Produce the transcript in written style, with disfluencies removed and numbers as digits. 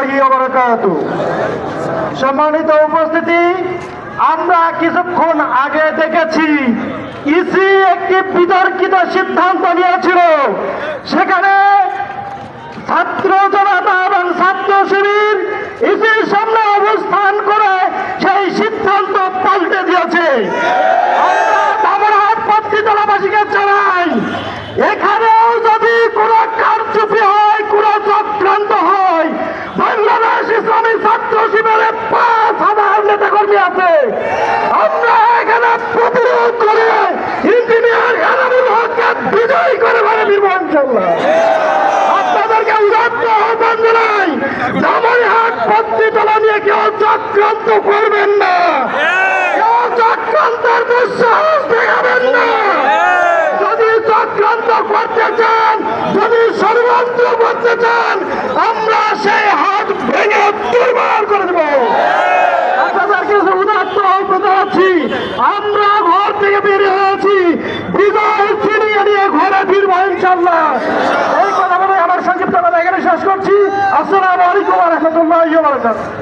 রহমতুল্লাহি ওয়া বারাকাতুহু। সম্মানিত উপস্থিতি, আমরা কিছুক্ষণ আগে দেখেছি ইসি একটি বিতর্কিত সিদ্ধান্ত নিয়েছিল। সেখানে ছাত্র জনতা এবং ছাত্র শিবির ইসির সামনে অবস্থান করে সেই সিদ্ধান্ত পাল্টে দিয়েছে। আমরা ধামরাহাট পত্রিতলাবাসীকে জানাই, এখানেও যদি কোনো কারচুপি হয়, কোনো চক্রান্ত হয়, বাংলাদেশ ইসলামী ছাত্র শিবিরের 5,000 নেতাকর্মী আছে। আমরা এখানে প্রতিরোধ করে ইঞ্জিনিয়ার এনামুল হককে বিজয়ী করে ঘরে দিব ইনশাআল্লাহ। আপনাদেরকে উদাত্ত আহ্বান জানাই, ধামরাহাট পত্রিতলা নিয়ে কেউ চক্রান্ত করবেন না, কেউ চক্রান্তের দুঃসাহস দেখাবেন না। যদি চক্রান্ত করতে চান, যদি ষড়যন্ত্র করতে চান, আমরা সেই হাত ভেঙে দুর্বল করে দেব। আপনাদেরকে উদাত্ত আহ্বান জানাচ্ছি, আমরা ঘর থেকে বেরিয়ে হয়েছি, বিজয় ছিনিয়ে নিয়ে ঘরে ফিরব ইনশাআল্লাহ। এই কথা বলে আমার সংক্ষিপ্ত কথা এখানে শেষ করছি। আসসালামু আলাইকুম ওয়া রাহমাতুল্লাহি ওয়া বারাকাতুহু।